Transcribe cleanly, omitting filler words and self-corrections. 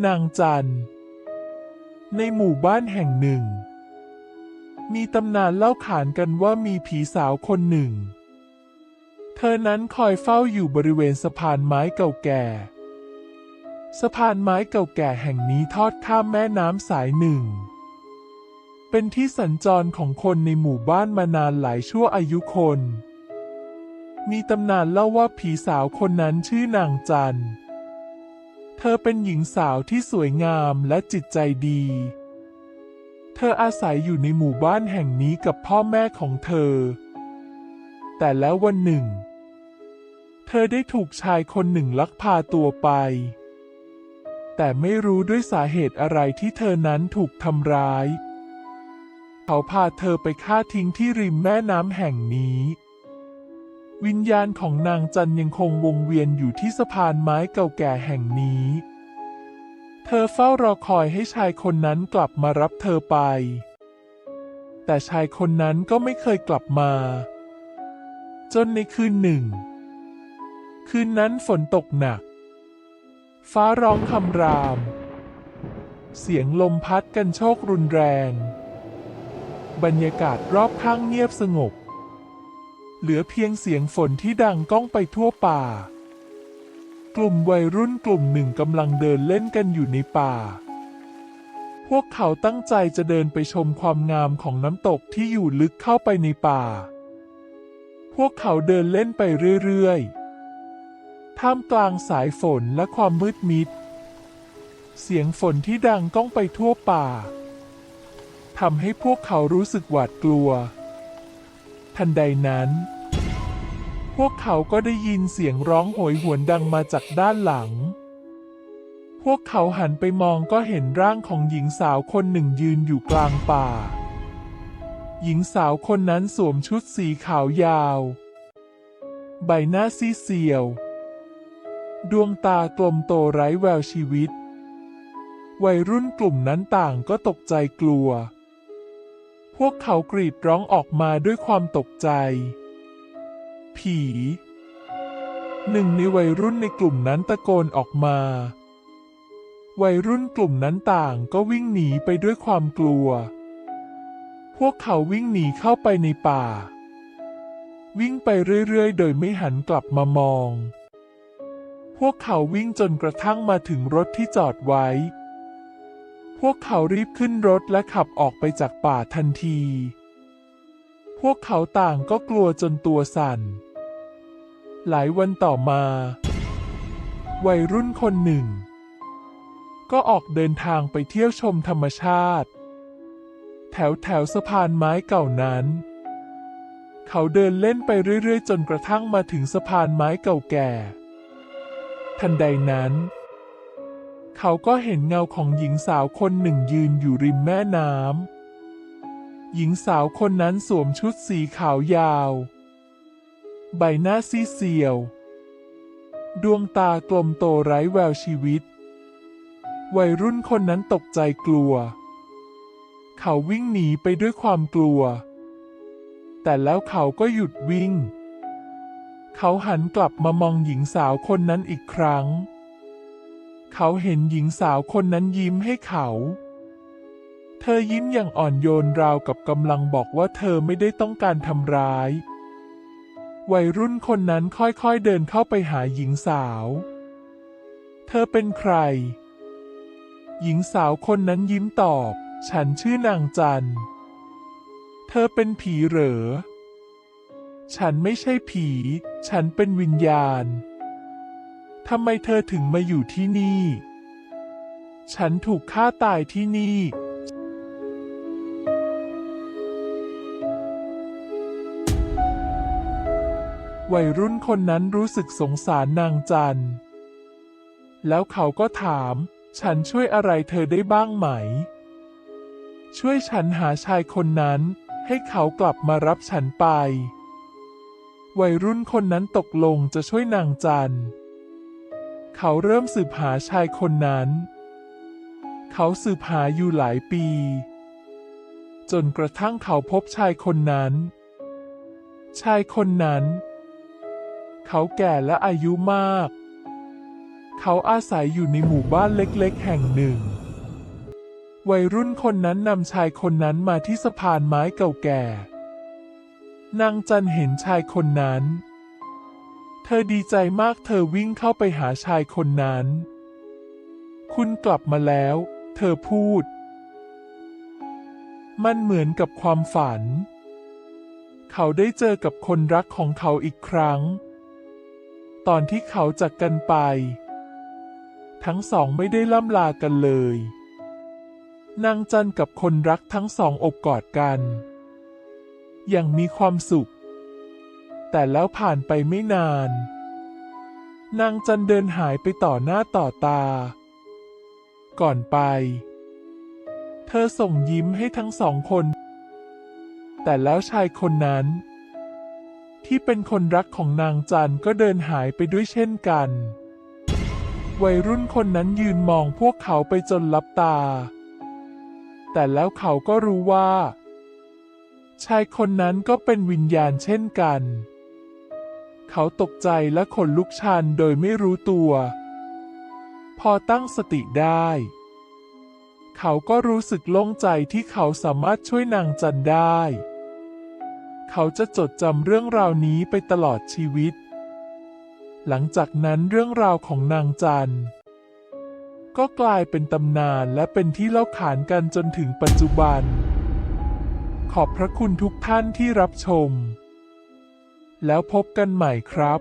นางจันในหมู่บ้านแห่งหนึ่งมีตำนานเล่าขานกันว่ามีผีสาวคนหนึ่งเธอนั้นคอยเฝ้าอยู่บริเวณสะพานไม้เก่าแก่สะพานไม้เก่าแก่แห่งนี้ทอดข้ามแม่น้ำสายหนึ่งเป็นที่สัญจรของคนในหมู่บ้านมานานหลายชั่วอายุคนมีตำนานเล่าว่าผีสาวคนนั้นชื่อนางจันเธอเป็นหญิงสาวที่สวยงามและจิตใจดีเธออาศัยอยู่ในหมู่บ้านแห่งนี้กับพ่อแม่ของเธอแต่แล้ววันหนึ่งเธอได้ถูกชายคนหนึ่งลักพาตัวไปแต่ไม่รู้ด้วยสาเหตุอะไรที่เธอนั้นถูกทำร้ายเขาพาเธอไปฆ่าทิ้งที่ริมแม่น้ำแห่งนี้วิญญาณของนางจันยังคงวงเวียนอยู่ที่สะพานไม้เก่าแก่แห่งนี้เธอเฝ้ารอคอยให้ชายคนนั้นกลับมารับเธอไปแต่ชายคนนั้นก็ไม่เคยกลับมาจนในคืนหนึ่งคืนนั้นฝนตกหนักฟ้าร้องคำรามเสียงลมพัดกันโชกรุนแรงบรรยากาศรอบข้างเงียบสงบเหลือเพียงเสียงฝนที่ดังก้องไปทั่วป่ากลุ่มวัยรุ่นกลุ่มหนึ่งกำลังเดินเล่นกันอยู่ในป่าพวกเขาตั้งใจจะเดินไปชมความงามของน้ำตกที่อยู่ลึกเข้าไปในป่าพวกเขาเดินเล่นไปเรื่อยๆท่ามกลางสายฝนและความมืดมิดเสียงฝนที่ดังก้องไปทั่วป่าทำให้พวกเขารู้สึกหวาดกลัวทันใดนั้นพวกเขาก็ได้ยินเสียงร้องโหยหวนดังมาจากด้านหลังพวกเขาหันไปมองก็เห็นร่างของหญิงสาวคนหนึ่งยืนอยู่กลางป่าหญิงสาวคนนั้นสวมชุดสีขาวยาวใบหน้าซีดเซียวดวงตากลมโตไร้แววชีวิตวัยรุ่นกลุ่มนั้นต่างก็ตกใจกลัวพวกเขากรีดร้องออกมาด้วยความตกใจผีหนึ่งในวัยรุ่นในกลุ่มนั้นตะโกนออกมาวัยรุ่นกลุ่มนั้นต่างก็วิ่งหนีไปด้วยความกลัวพวกเขาวิ่งหนีเข้าไปในป่าวิ่งไปเรื่อยๆโดยไม่หันกลับมามองพวกเขาวิ่งจนกระทั่งมาถึงรถที่จอดไว้พวกเขารีบขึ้นรถและขับออกไปจากป่าทันทีพวกเขาต่างก็กลัวจนตัวสั่นหลายวันต่อมาวัยรุ่นคนหนึ่งก็ออกเดินทางไปเที่ยวชมธรรมชาติแถวสะพานไม้เก่านั้นเขาเดินเล่นไปเรื่อยๆจนกระทั่งมาถึงสะพานไม้เก่าแก่ทันใดนั้นเขาก็เห็นเงาของหญิงสาวคนหนึ่งยืนอยู่ริมแม่น้ำหญิงสาวคนนั้นสวมชุดสีขาวยาวใบหน้าซีดเซียวดวงตากลมโตไร้แววชีวิตวัยรุ่นคนนั้นตกใจกลัวเขาวิ่งหนีไปด้วยความกลัวแต่แล้วเขาก็หยุดวิ่งเขาหันกลับมามองหญิงสาวคนนั้นอีกครั้งเขาเห็นหญิงสาวคนนั้นยิ้มให้เขาเธอยิ้มอย่างอ่อนโยนราวกับกำลังบอกว่าเธอไม่ได้ต้องการทำร้ายวัยรุ่นคนนั้นค่อยๆเดินเข้าไปหาหญิงสาวเธอเป็นใครหญิงสาวคนนั้นยิ้มตอบฉันชื่อนางจันเธอเป็นผีเหรอฉันไม่ใช่ผีฉันเป็นวิญญาณทำไมเธอถึงมาอยู่ที่นี่ฉันถูกฆ่าตายที่นี่วัยรุ่นคนนั้นรู้สึกสงสารนางจันแล้วเขาก็ถามฉันช่วยอะไรเธอได้บ้างไหมช่วยฉันหาชายคนนั้นให้เขากลับมารับฉันไปวัยรุ่นคนนั้นตกลงจะช่วยนางจันเขาเริ่มสืบหาชายคนนั้นเขาสืบหาอยู่หลายปีจนกระทั่งเขาพบชายคนนั้นชายคนนั้นเขาแก่และอายุมาก เขาอาศัยอยู่ในหมู่บ้านเล็กๆแห่งหนึ่ง วัยรุ่นคนนั้นนำชายคนนั้นมาที่สะพานไม้เก่าแก่ นางจันเห็นชายคนนั้น เธอดีใจมากเธอวิ่งเข้าไปหาชายคนนั้น คุณกลับมาแล้ว เธอพูด มันเหมือนกับความฝัน เขาได้เจอกับคนรักของเขาอีกครั้ง ตอนที่เขาจากกันไป ทั้งสองไม่ได้ล่ำลากันเลย นางจันกับคนรักทั้งสองอบกอดกัน อย่างมีความสุข แต่แล้วผ่านไปไม่นาน นางจันเดินหายไปต่อหน้าต่อตา ก่อนไป เธอส่งยิ้มให้ทั้งสองคน แต่แล้วชายคนนั้น ที่เป็นคนรักของนางจันก็เดินหายไปด้วยเช่นกัน วัยรุ่นคนนั้นยืนมองพวกเขาไปจนลับตา แต่แล้วเขาก็รู้ว่า ชายคนนั้นก็เป็นวิญญาณเช่นกัน เขาตกใจและขนลุกชันโดยไม่รู้ตัว พอตั้งสติได้ เขาก็รู้สึกโล่งใจที่เขาสามารถช่วยนางจันได้ เขาจะจดจำเรื่องราวนี้ไปตลอดชีวิต หลังจากนั้นเรื่องราวของนางจันก็กลายเป็นตำนานและเป็นที่เล่าขานกันจนถึงปัจจุบัน ขอบพระคุณทุกท่านที่รับชม แล้วพบกันใหม่ครับ